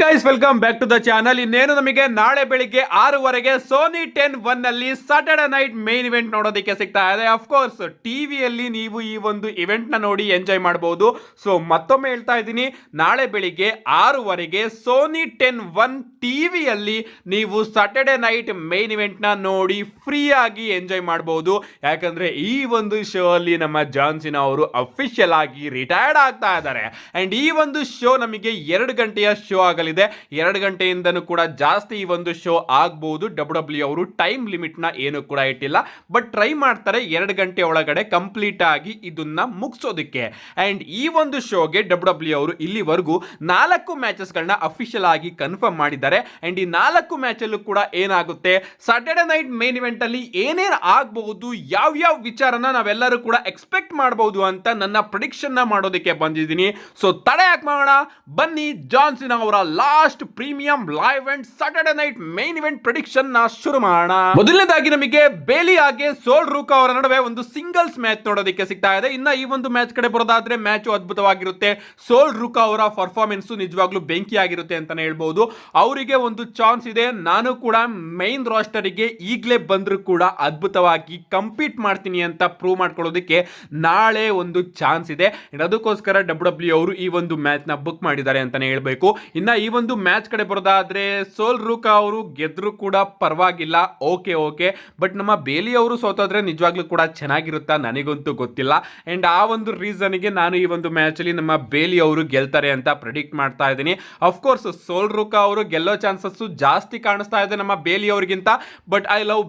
Guys welcome back to the channel. ಇನ್ನೇನು ನಮಗೆ ನಾಳೆ ಬೆಳಿಗ್ಗೆ 6:15 ಸೋನಿ 10 ನಲ್ಲಿ ಸಾಟರ್ಡೆ ನೈಟ್ ಮೇನ್ ಇವೆಂಟ್ ನೋಡೋದಕ್ಕೆ ಸಿಗ್ತಾ ಇದೆ. ಅಫ್ಕೋರ್ಸ್ ಟಿವಿಯಲ್ಲಿ ನೀವು ಈ ಒಂದು ಇವೆಂಟ್ ನ ನೋಡಿ ಎಂಜಾಯ್ ಮಾಡಬಹುದು. ಸೊ ಮತ್ತೊಮ್ಮೆ ಹೇಳ್ತಾ ಇದ್ದೀನಿ, ನಾಳೆ ಬೆಳಿಗ್ಗೆ 6:15 ಸೋನಿ 10 ಟಿವಿಯಲ್ಲಿ ನೀವು ಸಾಟರ್ಡೆ ನೈಟ್ ಮೇನ್ ಇವೆಂಟ್ ನ ನೋಡಿ ಫ್ರೀ ಆಗಿ ಎಂಜಾಯ್ ಮಾಡಬಹುದು. ಯಾಕಂದ್ರೆ ಈ ಒಂದು ಶೋ ಅಲ್ಲಿ ನಮ್ಮ ಜಾನ್ ಸಿನಾ ಅವರು ಅಫಿಷಿಯಲ್ ಆಗಿ ರಿಟೈರ್ಡ್ ಆಗ್ತಾ ಇದ್ದಾರೆ. ಅಂಡ್ ಈ ಒಂದು ಶೋ ನಮಗೆ 2 ಗಂಟೆಯ ಶೋ ಆಗಲಿದೆ. 2 ಗಂಟೆಯಿಂದನೂ ಕೂಡ ಜಾಸ್ತಿ ಈ ಒಂದು ಶೋ ಆಗಬಹುದು. ಡಬ್ಲ್ಯೂ ಅವರು ಟೈಮ್ ಲಿಮಿಟ್ ನ ಏನು ಕೂಡ ಇಟ್ಟಿಲ್ಲ, ಬಟ್ ಟ್ರೈ ಮಾಡ್ತಾರೆ 2 ಗಂಟೆ ಒಳಗಡೆ ಕಂಪ್ಲೀಟ್ ಆಗಿ ಇದನ್ನ ಮುಗಿಸೋದಕ್ಕೆ. ಅಂಡ್ ಈ ಒಂದು ಶೋಗೆ ಡಬ್ಲ್ಯೂ ಅವರು ಇಲ್ಲಿವರೆಗೂ 4 ಮ್ಯಾಚಸ್ ಗಳನ್ನ ಅಫಿಷಿಯಲ್ ಆಗಿ ಕನ್ಫರ್ಮ್ ಮಾಡಿದ್ದಾರೆ. ಅಂಡ್ ಈ 4 ಮ್ಯಾಚ್ ಅಲ್ಲೂ ಕೂಡ ಏನಾಗುತ್ತೆ, ಸಾಟರ್ಡೆ ನೈಟ್ ಮೇನ್ ಇವೆಂಟ್ ಅಲ್ಲಿ ಏನೇನು ಆಗಬಹುದು, ಯಾವ ವಿಚಾರನ ನಾವೆಲ್ಲರೂ ಕೂಡ ಎಕ್ಸ್ಪೆಕ್ಟ್ ಮಾಡಬಹುದು ಅಂತ ನನ್ನ ಪ್ರೆಡಿಕ್ಷನ್ ನ ಮಾಡೋದಕ್ಕೆ ಬಂದಿದ್ದೀನಿ. ಸೊ ತಡೆ ಯಾಕೆ ಮಾಡೋಣ, ಬನ್ನಿ ಜಾನ್ ಸಿನಾ ಅವರ last premium live and Saturday night main event prediction ನ ಶುರು ಮಾಡೋಣ. ಮೊದಲನೇದಾಗಿ ನಮಗೆ ಬೇಲಿ ಹಾಗೆ ಸೋಲ್ ರೂಕಾ ಅವರ ನಡುವೆ ಒಂದು ಸಿಂಗಲ್ಸ್ ಮ್ಯಾಚ್ ನೋಡೋದಕ್ಕೆ ಸಿಗ್ತಾ ಇದೆ. ಇನ್ನ ಈ ಒಂದು ಮ್ಯಾಚ್ ಕಡೆ ಬರೋದಾದ್ರೆ ಮ್ಯಾಚ್ ಅದ್ಭುತವಾಗಿರುತ್ತೆ. ಸೋಲ್ ರೂಕಾ ಅವರ ಪರ್ಫಾರ್ಮೆನ್ಸ್ ನಿಜವಾಗ್ಲೂ ಬೆಂಕಿ ಆಗಿರುತ್ತೆ ಅಂತಾನೆ ಹೇಳ್ಬಹುದು. ಅವರಿಗೆ ಒಂದು ಚಾನ್ಸ್ ಇದೆ, ನಾನು ಕೂಡ ಮೈನ್ ರಾಸ್ಟರ್ ಗೆ ಈಗಲೇ ಬಂದ್ರು ಕೂಡ ಅದ್ಭುತವಾಗಿ ಕಂಪೀಟ್ ಮಾಡ್ತೀನಿ ಅಂತ ಪ್ರೂವ್ ಮಾಡ್ಕೊಳ್ಳೋದಕ್ಕೆ ನಾಳೆ ಒಂದು ಚಾನ್ಸ್ ಇದೆ. ಅದಕ್ಕೋಸ್ಕರ ಡಬ್ಲ್ಯೂ ಅವರು ಈ ಒಂದು ಮ್ಯಾಚ್ ನ ಬುಕ್ ಮಾಡಿದ್ದಾರೆ ಅಂತಾನೆ ಹೇಳ್ಬೇಕು. ಇನ್ನ ಈ ಒಂದು ಮ್ಯಾಚ್ ಕಡೆ ಬರೋದಾದ್ರೆ ಸೋಲ್ ರೂಕಾ ಅವರು ಗೆದ್ರು ಕೂಡ ಪರವಾಗಿಲ್ಲ, ಓಕೆ, ಬಟ್ ನಮ್ಮ ಬೇಲಿ ಅವರು ಸೋತೋದ್ರೆ ನಿಜವಾಗ್ಲೂ ಕೂಡ ಚೆನ್ನಾಗಿರುತ್ತಾ ನನಗಂತೂ ಗೊತ್ತಿಲ್ಲ. ಅಂಡ್ ಆ ಒಂದು ರೀಸನ್ ಗೆ ನಾನು ಈ ಒಂದು ಮ್ಯಾಚ್ ಅಲ್ಲಿ ನಮ್ಮ ಬೇಲಿ ಅವರು ಗೆಲ್ತಾರೆ ಅಂತ ಪ್ರೆಡಿಕ್ಟ್ ಮಾಡ್ತಾ ಇದ್ದೀನಿ. ಅಫ್ಕೋರ್ಸ್ ಸೋಲ್ ರೂಕಾ ಅವರು ಗೆಲ್ಲೋ ಚಾನ್ಸಸ್ ಜಾಸ್ತಿ ಕಾಣಿಸ್ತಾ ಇದೆ ನಮ್ಮ ಬೇಲಿ ಅವ್ರಿಗಿಂತ, ಬಟ್ ಐ ಲವ್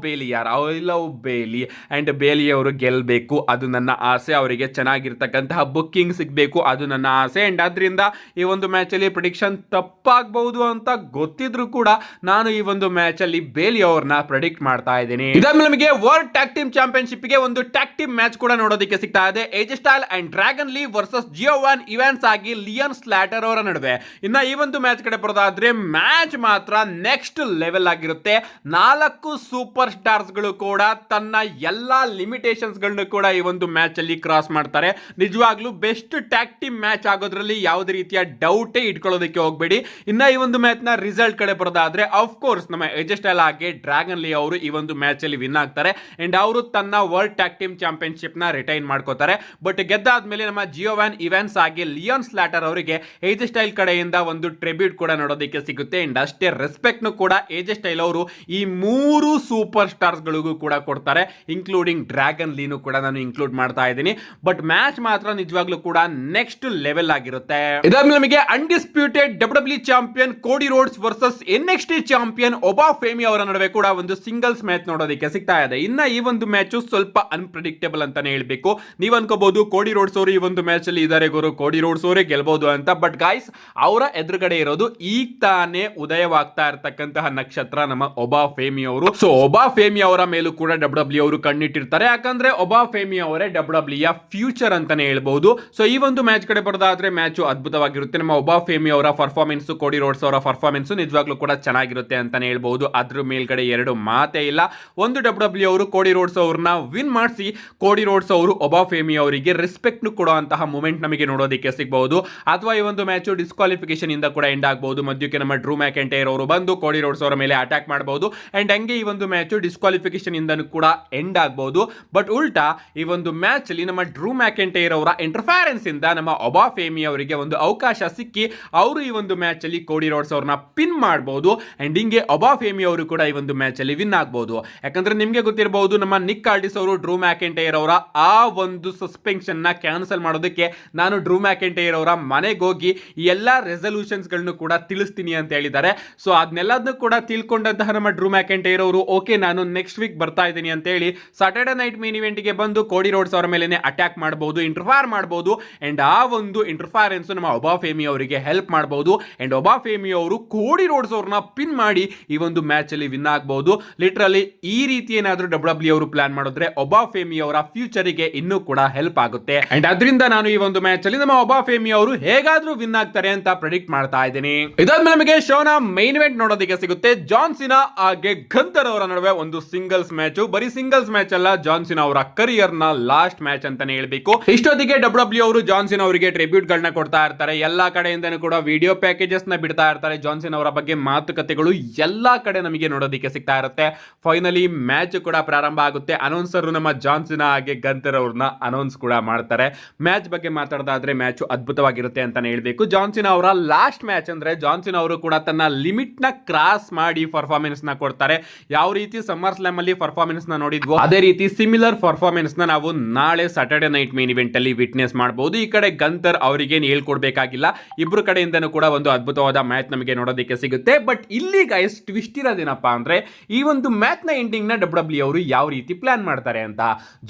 ಬೇಲಿ ಅಂಡ್ ಬೇಲಿ ಅವರು ಗೆಲ್ಲಬೇಕು, ಅದು ನನ್ನ ಆಸೆ. ಅವರಿಗೆ ಚೆನ್ನಾಗಿರ್ತಕ್ಕಂತಹ ಬುಕ್ಕಿಂಗ್ ಸಿಗಬೇಕು, ಅದು ನನ್ನ ಆಸೆ. ಅಂಡ್ ಆದ್ರಿಂದ ಈ ಒಂದು ಮ್ಯಾಚ್ ಅಲ್ಲಿ ಪ್ರೆಡಿಕ್ಷನ್ ತಪ್ಪಾಗಬಹುದು ಅಂತ ಗೊತ್ತಿದ್ರು ಕೂಡ ನಾನು ಈ ಒಂದು ಮ್ಯಾಚ್ ಅಲ್ಲಿ ಬೇಲಿ ಅವ್ರನ್ನ ಪ್ರೆಡಿಕ್ಟ್ ಮಾಡ್ತಾ ಇದ್ದೀನಿ. ಇದಾದ್ಮೇಲೆ ನಮಗೆ ವರ್ಲ್ಡ್ ಟ್ಯಾಗ್ ಟೀಮ್ ಚಾಂಪಿಯನ್ಶಿಪ್ ಗೆ ಒಂದು ಟ್ಯಾಗ್ ಟೀಮ್ ಮ್ಯಾಚ್ ಕೂಡ ನೋಡೋದಕ್ಕೆ ಸಿಗ್ತಾ ಇದೆ. AJ style and Dragon Lee versus Je'Von Evans ಆಗಿ ಲಿಯನ್ ಸ್ಲಾಟರ್ ಅವರ ನಡುವೆ. ಇನ್ನ ಈ ಒಂದು ಮ್ಯಾಚ್ ಕಡೆ ಬರೋದಾದ್ರೆ ಮ್ಯಾಚ್ ಮಾತ್ರ ನೆಕ್ಸ್ಟ್ ಲೆವೆಲ್ ಆಗಿರುತ್ತೆ. 4 ಸೂಪರ್ ಸ್ಟಾರ್ಸ್ ಗಳು ಕೂಡ ತನ್ನ ಎಲ್ಲಾ ಲಿಮಿಟೇಷನ್ಸ್ ಗಳನ್ನ ಕೂಡ ಈ ಒಂದು ಮ್ಯಾಚ್ ಅಲ್ಲಿ ಕ್ರಾಸ್ ಮಾಡ್ತಾರೆ. ನಿಜವಾಗ್ಲೂ ಬೆಸ್ಟ್ ಟ್ಯಾಗ್ ಟೀಮ್ ಮ್ಯಾಚ್ ಆಗೋದ್ರಲ್ಲಿ ಯಾವುದೇ ರೀತಿಯ ಡೌಟೇ ಇಟ್ಕೊಳ್ಳೋದಕ್ಕೆ ಹೋಗಬೇಡಿ. ಇನ್ನ ಈ ಒಂದು ಮ್ಯಾಚ್ ನ ರಿಸಲ್ಟ್ ಕಡೆ ಬರೋದಾದ್ರೆ ಅಫ್ಕೋರ್ಸ್ ನಮ್ಮ ಏಜ್ ಸ್ಟೈಲ್ ಆಗಿ ಡ್ರ್ಯಾಗನ್ ಲೀ ಅವರು ಈ ಒಂದು ಮ್ಯಾಚ್ ಅಲ್ಲಿ ವಿನ್ ಆಗ್ತಾರೆ. ಅಂಡ್ ಅವರು ತನ್ನ ವರ್ಲ್ಡ್ ಟ್ಯಾಗ್ ಟೀಮ್ ಚಾಂಪಿಯನ್ಶಿಪ್ ನ ರಿಟೈನ್ ಮಾಡ್ಕೋತಾರೆ. ಬಟ್ ಗೆದ್ದಾದ್ಮೇಲೆ ನಮ್ಮ ಜಿಯೋವಾನ್ ಇವಾನ್ಸ್ ಆಗಿ ಲಿಯಾನ್ ಸ್ಲಾಟರ್ ಅವರಿಗೆ ಏಜ್ ಸ್ಟೈಲ್ ಕಡೆಯಿಂದ ಒಂದು ಟ್ರಿಬ್ಯೂಟ್ ಕೂಡ ನೋಡೋದಕ್ಕೆ ಸಿಗುತ್ತೆ. ಅಂಡ್ ಅಷ್ಟೇ ರೆಸ್ಪೆಕ್ಟ್ ನು ಕೂಡ ಏಜ್ ಸ್ಟೈಲ್ ಅವರು ಈ 3 ಸೂಪರ್ ಸ್ಟಾರ್ಸ್ ಗಳಿಗೂ ಕೂಡ ಕೊಡ್ತಾರೆ, ಇನ್ಕ್ಲೂಡಿಂಗ್ ಡ್ರ್ಯಾಗನ್ ಲೀನು ಕೂಡ ನಾನು ಇನ್ಕ್ಲೂಡ್ ಮಾಡ್ತಾ ಇದ್ದೀನಿ. ಬಟ್ ಮ್ಯಾಚ್ ಮಾತ್ರ ನಿಜವಾಗ್ಲೂ ಕೂಡ ನೆಕ್ಸ್ಟ್ ಲೆವೆಲ್ ಆಗಿರುತ್ತೆ. ಇದಾದ್ಮೇಲೆ ನಮಗೆ undisputed W champion Cody Rhodes versus NXT champion Oba Femi ಅವರ ನಡುವೆ ಕೂಡ ಒಂದು ಸಿಂಗಲ್ಸ್ ಮ್ಯಾಚ್ ನೋಡೋದಕ್ಕೆ ಸಿಗ್ತಾ ಇದೆ. ಇನ್ನ ಈ ಒಂದು ಮ್ಯಾಚ್ ಸ್ವಲ್ಪ ಅನ್ಪ್ರೆಡಿಕ್ಟೇಬಲ್ ಅಂತಾನೆ ಹೇಳ್ಬೇಕು. ನೀವು ಅನ್ಕೋಬಹುದು ಕೋಡಿ ರೋಡ್ಸ್ ಅವರು ಈ ಒಂದು ಮ್ಯಾಚ್ ಅಲ್ಲಿ ಇದಾರೆ ಗುರು, ಕೋಡಿ ರೋಡ್ಸ್ ಅವರೇ ಗೆಲ್ಬಹುದು ಅಂತ. ಬಟ್ ಗಾಯ್ಸ್, ಅವರ ಎದುರುಗಡೆ ಇರೋದು ಈಗ ತಾನೇ ಉದಯವಾಗ್ತಾ ಇರತಕ್ಕಂತಹ ನಕ್ಷತ್ರ ನಮ್ಮ ಒಬಾ ಫೇಮಿ ಅವರು. ಸೊ ಒಬಾ ಫೇಮಿ ಅವರ ಮೇಲೂ ಕೂಡ ಡಬ್ಲ್ಯೂ ಅವರು ಕಣ್ಣಿಟ್ಟಿರ್ತಾರೆ. ಯಾಕಂದ್ರೆ ಒಬಾ ಫೇಮಿ ಅವರೇ ಡಬ್ಲ್ಯೂ ಫ್ಯೂಚರ್ ಅಂತಾನೆ ಹೇಳ್ಬಹುದು. ಸೊ ಈ ಒಂದು ಮ್ಯಾಚ್ ಕಡೆ ಬರೋದಾದ್ರೆ ಮ್ಯಾಚ್ ಅದ್ಭುತವಾಗಿರುತ್ತೆ. ನಮ್ಮ ಒಬಾ ಫೇಮಿ ಅವರ ಪರ್ಫಾರ್ಮೆನ್ಸ್, ಕೋಡಿ ರೋಡ್ಸ್ ಅವರ ಪರ್ಫಾರ್ಮೆನ್ಸ್ ನಿಜವಾಗ್ಲೂ ಕೂಡ ಚೆನ್ನಾಗಿರುತ್ತೆ ಅಂತಾನೆ ಹೇಳ್ಬಹುದು. ಅದ್ರ ಮೇಲ್ಗಡೆ 2 ಮಾತೇ ಇಲ್ಲ. ಒಂದು ಡಬ್ಲ್ಯೂ ಅವರು ಕೋಡಿ ರೋಡ್ಸ್ ಅವ್ರನ್ನ ವಿನ್ ಮಾಡಿಸಿ ಕೋಡಿ ರೋಡ್ಸ್ ಅವರು ಒಬಾ ಫೇಮಿ ಅವರಿಗೆ ರೆಸ್ಪೆಕ್ಟ್ ಕೊಡುವಂತಹ ಮೂಮೆಂಟ್ ನಮಗೆ ನೋಡೋದಕ್ಕೆ ಸಿಗಬಹುದು. ಅಥವಾ ಈ ಒಂದು ಮ್ಯಾಚ್ ಡಿಸ್ಕ್ವಾಲಿಫಿಕೇಶನ್ ಇಂದ ಕೂಡ ಎಂಡ್ ಆಗಬಹುದು. ಮಧ್ಯಕ್ಕೆ ನಮ್ಮ ಡ್ರೂ ಮ್ಯಾಕೆಂಟೈರ್ ಅವರು ಬಂದು ಕೋಡಿ ರೋಡ್ಸ್ ಅವರ ಮೇಲೆ ಅಟ್ಯಾಕ್ ಮಾಡಬಹುದು. ಅಂಡ್ ಹಂಗೆ ಈ ಒಂದು ಮ್ಯಾಚ್ ಡಿಸ್ಕ್ವಾಲಿಫಿಕೇಶನ್ ಇಂದ ಕೂಡ ಎಂಡ್ ಆಗಬಹುದು. ಬಟ್ ಉಲ್ಟಾ ಈ ಒಂದು ಮ್ಯಾಚ್ ಅಲ್ಲಿ ನಮ್ಮ ಡ್ರೂ ಮ್ಯಾಕೆಂಟೈರ್ ಅವರ ಇಂಟರ್ಫರೆನ್ಸ್ ಇಂದ ನಮ್ಮ ಒಬಾ ಫೇಮಿ ಅವರಿಗೆ ಒಂದು ಅವಕಾಶ ಸಿಕ್ಕಿ ಅವರು ಈ ಒಂದು ಮ್ಯಾಚ್ ಅಲ್ಲಿ ಕೋಡಿ ರೋಡ್ಸ್ ಅವ್ರನ್ನ ಪಿನ್ ಮಾಡಬಹುದು. ಅಂಡ್ ಹಿಂಗೆ ಒಬಾ ಫೇಮಿ ಅವರು ಕೂಡ ಈ ಒಂದು ಮ್ಯಾಚ್ ಅಲ್ಲಿ ವಿನ್ ಆಗಬಹುದು. ಯಾಕಂದ್ರೆ ನಿಮ್ಗೆ ಗೊತ್ತಿರಬಹುದು, ನಮ್ಮ ನಿಕ್ ಆಲ್ಡಿಸ್ ಅವರು ಡ್ರೂ ಮ್ಯಾಕೆಂಟೈರ್ ಅವರ ಆ ಒಂದು ಸಸ್ಪೆನ್ಷನ್ ನ ಕ್ಯಾನ್ಸಲ್ ಮಾಡೋದಕ್ಕೆ ನಾನು ಡ್ರೂ ಮ್ಯಾಕೆಂಟೈರ್ ಅವರ ಮನೆಗೆ ಹೋಗಿ ಎಲ್ಲಾ ರೆಸಲ್ಯೂಷನ್ಸ್ ಗಳನ್ನು ಕೂಡ ತಿಳಿಸ್ತೀನಿ ಅಂತ ಹೇಳಿದ್ದಾರೆ. ಸೊ ಅದನ್ನೆಲ್ಲದನ್ನು ಕೂಡ ತಿಳ್ಕೊಂಡಂತಹ ನಮ್ಮ ಡ್ರೂ ಮ್ಯಾಕೆಂಟೈರ್ ಅವರು ಓಕೆ ನಾನು ನೆಕ್ಸ್ಟ್ ವೀಕ್ ಬರ್ತಾ ಇದ್ದೀನಿ ಅಂತ ಹೇಳಿ ಸಾಟರ್ಡೆ ನೈಟ್ ಮೇನ್ ಇವೆಂಟ್ ಗೆ ಬಂದು ಕೋಡಿ ರೋಡ್ಸ್ ಅವರ ಮೇಲೆ ಅಟ್ಯಾಕ್ ಮಾಡಬಹುದು, ಇಂಟರ್ಫೈರ್ ಮಾಡಬಹುದು. ಅಂಡ್ ಆ ಒಂದು ಇಂಟರ್ಫೈರೆನ್ಸ್ ನಮ್ಮ ಒಬಾ ಫೇಮಿ ಅವರಿಗೆ ಹೆಲ್ಪ್ ಮಾಡಬಹುದು. ಅಂಡ್ ಒಬಾ ಫೇಮಿ ಅವರು ಕೋಡಿ ರೋಡ್ಸ್ ಅವ್ರನ್ನ ಪಿನ್ ಮಾಡಿ ಈ ಒಂದು ಮ್ಯಾಚ್ ಅಲ್ಲಿ ವಿನ್ ಆಗಬಹುದು. ಲಿಟರಲಿ ಈ ರೀತಿ ಏನಾದರೂ ಡಬ್ಲ್ಯೂ ಅವರು ಪ್ಲಾನ್ ಮಾಡಿದ್ರೆ ಒಬಾ ಫೇಮಿ ಅವರ ಫ್ಯೂಚರ್ ಗೆ ಇನ್ನೂ ಕೂಡ ಹೆಲ್ಪ್ ಆಗುತ್ತೆ. ಅಂಡ್ ಅದರಿಂದ ನಾನು ಈ ಒಂದು ಮ್ಯಾಚ್ ಅಲ್ಲಿ ನಮ್ಮ ಒಬಾ ಫೇಮಿ ಅವರು ಹೇಗಾದ್ರೂ ವಿನ್ ಆಗ್ತಾರೆ ಅಂತ ಪ್ರೆಡಿಕ್ಟ್ ಮಾಡ್ತಾ ಇದ್ದೀನಿ. ಇದಾದ್ಮೇಲೆ ನಮಗೆ ಶೋನ ಮೈನ್ ಇವೆಂಟ್ ನೋಡೋದಕ್ಕೆ ಸಿಗುತ್ತೆ. ಜಾನ್ ಸಿನಾ ಹಾಗೆ ಗಂತರ್ ಅವರ ನಡುವೆ ಒಂದು ಸಿಂಗಲ್ಸ್ ಮ್ಯಾಚ್. ಬರೀ ಸಿಂಗಲ್ಸ್ ಮ್ಯಾಚ್ ಅಲ್ಲ, ಜಾನ್ ಸಿನಾ ಅವರ ಕರಿಯರ್ ನ ಲಾಸ್ಟ್ ಮ್ಯಾಚ್ ಅಂತಾನೆ ಹೇಳ್ಬೇಕು. ಇಷ್ಟೊತ್ತಿಗೆ ಡಬ್ಲ್ಯೂ ಅವರು ಜಾನ್ ಸಿನಾ ಅವರಿಗೆ ಟ್ರಿಬ್ಯೂಟ್ ಗಳನ್ನ ಕೊಡ್ತಾ ಇರ್ತಾರೆ. ಎಲ್ಲಾ ಕಡೆಯಿಂದನೂ ಕೂಡ ವಿಡಿಯೋ ಪ್ಯಾಕೇಜಸ್ ಫುಟೇಜಸ್ ನ ಬಿಡ್ತಾ ಇರ್ತಾರೆ. ಜಾನ್ಸನ್ ಅವರ ಬಗ್ಗೆ ಮಾತುಕತೆಗಳು ಎಲ್ಲಾ ಕಡೆ ನಮಗೆ ನೋಡೋದಕ್ಕೆ ಸಿಗ್ತಾ ಇರುತ್ತೆ. ಫೈನಲಿ ಮ್ಯಾಚ್ ಕೂಡ ಪ್ರಾರಂಭ ಆಗುತ್ತೆ. ಅನೌನ್ಸರ್ ನಮ್ಮ ಜಾನ್ಸನ್ ಹಾಗೆ ಗಂತರ್ ಅವ್ರನ್ನ ಅನೌನ್ಸ್ ಕೂಡ ಮಾಡ್ತಾರೆ. ಮ್ಯಾಚ್ ಬಗ್ಗೆ ಮಾತಾಡೋದಾದ್ರೆ ಮ್ಯಾಚ್ ಅದ್ಭುತವಾಗಿರುತ್ತೆ ಅಂತಾನೆ ಹೇಳ್ಬೇಕು. ಜಾನ್ಸನ್ ಅವರ ಲಾಸ್ಟ್ ಮ್ಯಾಚ್ ಅಂದ್ರೆ ಜಾನ್ಸನ್ ಅವರು ಕೂಡ ತನ್ನ ಲಿಮಿಟ್ ನ ಕ್ರಾಸ್ ಮಾಡಿ ಪರ್ಫಾರ್ಮೆನ್ಸ್ ನ ಕೊಡ್ತಾರೆ. ಯಾವ ರೀತಿ ಸಮ್ಮರ್ ಸ್ಲಾಮ್ ಅಲ್ಲಿ ಪರ್ಫಾರ್ಮೆನ್ಸ್ ನ ನೋಡಿದ್ವೋ ಅದೇ ರೀತಿ ಸಿಮಿಲರ್ ಪರ್ಫಾರ್ಮೆನ್ಸ್ ನ ನಾವು ನಾಳೆ ಸ್ಯಾಟರ್ಡೆ ನೈಟ್ ಮೇನ್ ಇವೆಂಟ್ ಅಲ್ಲಿ ವಿಟ್ನೆಸ್ ಮಾಡಬಹುದು. ಈ ಕಡೆ ಗಂತರ್ ಅವರಿಗೆ ಹೇಳ್ಕೊಡ್ಬೇಕಾಗಿಲ್ಲ, ಇಬ್ರು ಕಡೆಯಿಂದನೂ ಕೂಡ ಒಂದು ಅದ್ಭುತವಾದ ಮ್ಯಾಚ್ ನಮಗೆ ನೋಡೋದಕ್ಕೆ ಸಿಗುತ್ತೆ. ಬಟ್ ಇಲ್ಲಿ ಗೈಸ್ ಟ್ವಿಸ್ಟ್ ಇರೋದೇನಪ್ಪಾ ಅಂದ್ರೆ ಈ ಒಂದು ಮ್ಯಾಚ್ ನ ಎಂಡಿಂಗ್ ನ ಡಬ್ಲ್ಯೂ ಅವರು ಯಾವ ರೀತಿ ಪ್ಲಾನ್ ಮಾಡ್ತಾರೆ ಅಂತ.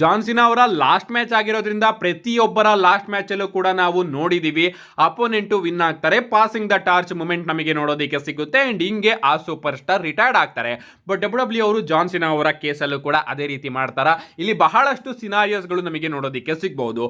ಜಾನ್ಸನ್ ಅವರ ಲಾಸ್ಟ್ ಮ್ಯಾಚ್ ಆಗಿರೋದ್ರಿಂದ ಪ್ರತಿಯೊಬ್ಬರ ಲಾಸ್ಟ್ ಮ್ಯಾಚ್ ಅಲ್ಲೂ ಕೂಡ ನಾವು ನೋಡಿದೀವಿ ಅಪೋನೆಂಟ್ ವಿನ್ ಆಗ್ತಾರೆ, ಪಾಸಿಂಗ್ ದ ಟಾರ್ಚ್ ಮೂಮೆಂಟ್ ನಮಗೆ ನೋಡೋದಕ್ಕೆ ಸಿಗುತ್ತೆ ಅಂಡ್ ಹಿಂಗೆ ಆ ಸೂಪರ್ ಸ್ಟಾರ್ ರಿಟೈರ್ಡ್ ಆಗ್ತಾರೆ. ಬಟ್ ಡಬ್ಲ್ಯೂ ಅವರು ಜಾನ್ಸನ್ ಅವರ ಕೇಸಲ್ಲೂ ಕೂಡ ಅದೇ ರೀತಿ ಮಾಡ್ತಾರ. ಇಲ್ಲಿ ಬಹಳಷ್ಟು ಸಿನಾರಿಯೋಸ್ಗಳು ನಮಗೆ ನೋಡೋದಕ್ಕೆ ಸಿಗಬಹುದು.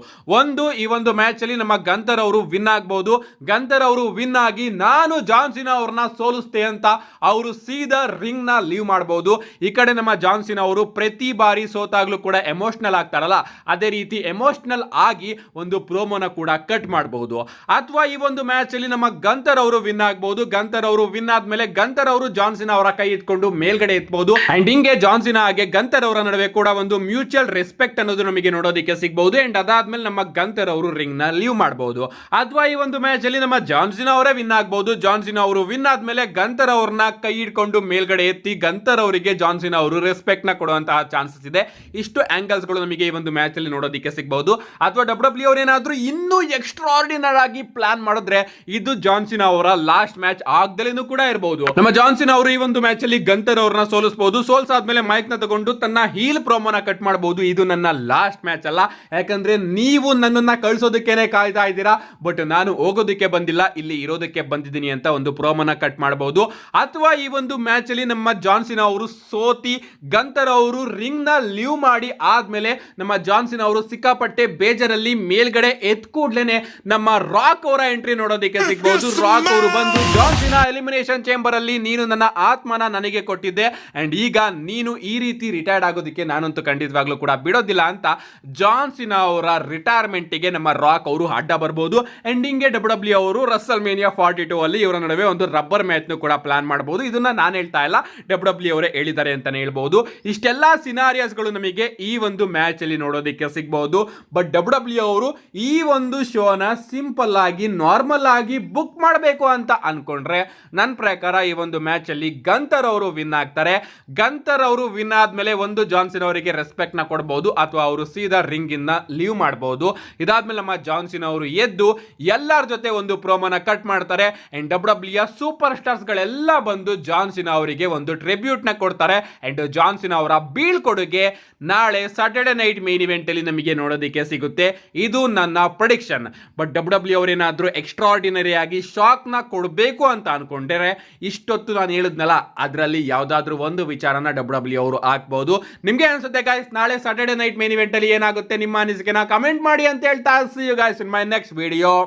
ಈ ಒಂದು ಮ್ಯಾಚ್ ಅಲ್ಲಿ ನಮ್ಮ ಗಂತರ್ ಅವರು ವಿನ್ ಆಗಬಹುದು. ಗಂತರ್ ಅವರು ವಿನ್ ಆಗಿ ನಾನು ಜಾನ್ಸನ್ ಅವ್ರನ್ನ ಸೋಲಿಸ್ತೆ ಅಂತ ಅವರು ಸೀದಾ ರಿಂಗ್ ನ ಲೀವ್ ಮಾಡಬಹುದು. ಈ ಕಡೆ ನಮ್ಮ ಜಾನ್ಸನ್ ಅವರು ಪ್ರತಿ ಬಾರಿ ಸೋತಾಗ್ಲೂ ಕೂಡ ಎಮೋಷನಲ್ ಆಗ್ತಾರಲ್ಲ, ಅದೇ ರೀತಿ ಎಮೋಷನಲ್ ಆಗಿ ಒಂದು ಪ್ರೋಮೋನ ಕೂಡ ಕಟ್ ಮಾಡಬಹುದು. ಅಥವಾ ಈ ಒಂದು ಮ್ಯಾಚ್ ಅಲ್ಲಿ ನಮ್ಮ ಗಂತರ್ ಅವರು ವಿನ್ ಆಗಬಹುದು. ಗಂತರ್ ಅವರು ವಿನ್ ಆದ್ಮೇಲೆ ಗಂತರ್ ಅವರು ಜಾನ್ಸನ್ ಅವರ ಕೈ ಇಟ್ಕೊಂಡು ಮೇಲ್ಗಡೆ ಎತ್ತಬಹುದು ಅಂಡ್ ಹಿಂಗೆ ಜಾನ್ಸನ್ ಹಾಗೆ ಗಂತರ್ ಅವರ ನಡುವೆ ಕೂಡ ಒಂದು ಮ್ಯೂಚುವಲ್ ರೆಸ್ಪೆಕ್ಟ್ ಅನ್ನೋದು ನಮಗೆ ನೋಡೋದಕ್ಕೆ ಸಿಗಬಹುದು ಅಂಡ್ ಅದಾದ್ಮೇಲೆ ನಮ್ಮ ಗಂತರ್ ಅವರು ರಿಂಗ್ ನ ಲೀವ್ ಮಾಡಬಹುದು. ಅಥವಾ ಈ ಒಂದು ಮ್ಯಾಚ್ ಅಲ್ಲಿ ನಮ್ಮ ಜಾನ್ಸನ್ ಅವರೇ ವಿನ್ ಆಗಬಹುದು. ಜಾನ್ಸನ್ ಅವರು ವಿನ್ ಆದ್ಮೇಲೆ ಗಂತರ್ ಅವ್ರನ್ನ ಕೈ ಇಟ್ಕೊಂಡು ಮೇಲ್ಗಡೆ ಎತ್ತಿ ಗಂತರ್ ಅವರಿಗೆ ಜಾನ್ಸನ್ ಅವರು ರೆಸ್ಪೆಕ್ಟ್ ನ ಕೊಡುವಂತಹ ಚಾನ್ಸಸ್ ಇದೆ. ಇಷ್ಟು ಆಂಗಲ್ಸ್ ಗಳು ನಮಗೆ ಈ ಒಂದು ಮ್ಯಾಚ್ ಅಲ್ಲಿ ನೋಡೋದಕ್ಕೆ ಸಿಗಬಹುದು. ಅಥವಾ ಡಬ್ಲ್ಯೂ ಅವರು ಏನಾದ್ರೂ ಇನ್ನೂ ಎಕ್ಸ್ಟ್ರಾರ್ಡಿನರಿ ಆಗಿ ಪ್ಲಾನ್ ಮಾಡಿದ್ರೆ ಇದು ಜಾನ್ಸನ್ ಅವರ ಲಾಸ್ಟ್ ಮ್ಯಾಚ್ ಆಗ್ದಲೇನೂ ಕೂಡ ಇರಬಹುದು. ನಮ್ಮ ಜಾನ್ಸನ್ ಅವರು ಈ ಒಂದು ಮ್ಯಾಚ್ ಅಲ್ಲಿ ಗಂತರ್ ಅವ್ರನ್ನ ಸೋಲಿಸಬಹುದು. ಸೋಲ್ಸಾದ್ಮೇಲೆ ಮೈಕ್ ನ ತಗೊಂಡು ತನ್ನ ಹೀಲ್ ಪ್ರೋಮೋನ ಕಟ್ ಮಾಡಬಹುದು. ಇದು ನನ್ನ ಲಾಸ್ಟ್ ಮ್ಯಾಚ್ ಅಲ್ಲ, ಯಾಕಂದ್ರೆ ನೀವು ನನ್ನನ್ನ ಕಳಿಸೋದಕ್ಕೇನೆ ಕಾಯ್ತಾ ಇದ್ದೀರಾ, ಬಟ್ ನಾನು ಹೋಗೋದಕ್ಕೆ ಬಂದಿಲ್ಲ, ಇಲ್ಲಿ ಇರೋದಕ್ಕೆ ಬಂದಿದ್ದೀನಿ ಅಂತ ಒಂದು ಪ್ರೋಮೋನ ಕಟ್ ಮಾಡಬಹುದು. ಅಥವಾ ಈ ಒಂದು ಮ್ಯಾಚ್ ಅಲ್ಲಿ ನಮ್ಮ ಜಾನ್ಸನ್ ಅವರು ಸೋತಿ ಗಂತರ್ ಅವರು ರಿಂಗ್ ನ ಲೀವ್ ಮಾಡಿ ಆದ್ಮೇಲೆ ನಮ್ಮ ಜಾನ್ಸನ್ ಅವರು ಸಿಕ್ಕಾಪಟ್ಟೆ ಬೇಜಾರಲ್ಲಿ ಮೇಲ್ಗಡೆ ಎತ್ ಕೂಡ್ಲೇನೆ ನಮ್ಮ ರಾಕ್ ಅವರ ಎಂಟ್ರಿ ನೋಡೋದಕ್ಕೆ ಸಿಗಬಹುದು. ರಾಕ್ ಅವರು ಬಂದು ಜಾನ್ಸನ್ ಎಲಿಮಿನೇಷನ್ ಚೇಂಬರ್ ಅಲ್ಲಿ ನೀನು ನನ್ನ ಆತ್ಮನ ನನಗೆ ಕೊಟ್ಟಿದ್ದೆ ಅಂಡ್ ಈಗ ನೀನು ಈ ರೀತಿ ರಿಟೈರ್ಡ್ ಆಗೋದಕ್ಕೆ ನಾನಂತೂ ಖಂಡಿತವಾಗ್ಲೂ ಕೂಡ ಬಿಡೋದಿಲ್ಲ ಅಂತ ಜಾನ್ಸನ್ ಅವರ ರಿಟೈರ್ಮೆಂಟ್ ಗೆ ನಮ್ಮ ರಾಕ್ ಅವರು ಅಡ್ಡ ಬರಬಹುದು. ಅಂಡ್ ಹಿಂಗೆ ಡಬ್ಲ್ಯೂ ಅವರು ರಸಲ್ ಮೇನಿಯಾ 42 ಅಲ್ಲಿ ಇವರ ನಡುವೆ ಒಂದು ರಬ್ಬರ್ ಮ್ಯಾಚ್ ಕೂಡ ಪ್ಲಾನ್ ಮಾಡಬಹುದು. ಇದನ್ನ ನಾನು ಹೇಳ್ತಾ ಇಲ್ಲ, ಡಬ್ಲ್ಯೂ ಅವರೇ ಹೇಳಿದ್ದಾರೆ ಅಂತಾನೆ ಹೇಳ್ಬಹುದು. ಇಷ್ಟೆಲ್ಲಾ ಸಿನಾರಿಯಸ್ಗಳು ನಮಗೆ ಈ ಒಂದು ಮ್ಯಾಚ್ ಅಲ್ಲಿ ನೋಡೋದಕ್ಕೆ ಸಿಗಬಹುದು. ಬಟ್ ಡಬ್ಲ್ಯೂ ಅವರು ಈ ಒಂದು ಶೋನ ಸಿಂಪಲ್ ಆಗಿ ನಾರ್ಮಲ್ ಆಗಿ ಬುಕ್ ಮಾಡಬೇಕು ಅಂತ ಅನ್ಕೊಂಡ್ರೆ ನನ್ನ ಪ್ರಕಾರ ಈ ಒಂದು ಮ್ಯಾಚ್ ಅಲ್ಲಿ ಗಂತರ್ ಅವರು ವಿನ್ ಆಗ್ತಾರೆ. ಗಂತರ್ ಅವರು ವಿನ್ ಆದ್ಮೇಲೆ ಒಂದು ಜಾನ್ಸನ್ ಅವರಿಗೆ ರೆಸ್ಪೆಕ್ಟ್ ನ ಕೊಡಬಹುದು ಅಥವಾ ಅವರು ಸೀದಾ ರಿಂಗ್ ಇಂದ ಲೀವ್ ಮಾಡಬಹುದು. ಇದಾದ್ಮೇಲೆ ನಮ್ಮ ಜಾನ್ಸನ್ ಅವರು ಎದ್ದು ಎಲ್ಲರ ಜೊತೆ ಒಂದು ಪ್ರೋಮೋನ ಕಟ್ ಮಾಡ್ತಾರೆ ಅಂಡ್ ಡಬ್ಲ್ಯೂ ಸೂಪರ್ ಸ್ಟಾರ್ಸ್ ಗಳೆಲ್ಲ ಬಂದು ಜಾನ್ಸನ್ ಅವರಿಗೆ ಒಂದು ಟ್ರಿಬ್ಯೂಟ್ ನ ಕೊಡ್ತಾರೆ ಅಂಡ್ ಜಾನ್ಸನ್ ಅವರ ಬೀಳ್ಕೊಡುಗೆ ನಾಳೆ ಸ್ಯಾಟರ್ಡೆ ನೈಟ್ ಮೇನ್ ಇವೆಂಟ್ ಅಲ್ಲಿ ನಮಗೆ ನೋಡೋದಕ್ಕೆ ಸಿಗುತ್ತೆ. ಇದು ನನ್ನ ಪ್ರೆಡಿಕ್ಷನ್. ಬಟ್ ಡಬ್ಲ್ಯೂ ಅವರೇನಾದ್ರೂ ಎಕ್ಸ್ಟ್ರಾರ್ಡಿನರಿ ಆಗಿ ಶಾಕ್ ನ ಕೊಡಬೇಕು ಅಂತ ಅನ್ಕೊಂಡ್ರೆ ಇಷ್ಟೊತ್ತು ನಾನು ಹೇಳಿದ್ನಲ್ಲ ಅದರಲ್ಲಿ ಯಾವ್ದಾದ್ರು ಒಂದು ವಿಚಾರನ ಡಬ್ಲ್ಯೂ ಅವರು ಹಾಕ್ಬಹುದು. ನಿಮ್ಗೆ ಅನ್ಸುತ್ತೆ ಗಾಯ್ಸ್ ನಾಳೆ ಸ್ಯಾಟರ್ಡೆ ನೈಟ್ ಮೇನ್ ಇವೆಂಟ್ ಅಲ್ಲಿ ಏನಾಗುತ್ತೆ ನಿಮ್ಮ ಅನಿಸಿಕೆನ ಕಮೆಂಟ್ ಮಾಡಿ ಅಂತ ಹೇಳ್ತಾ see you guys in my next video.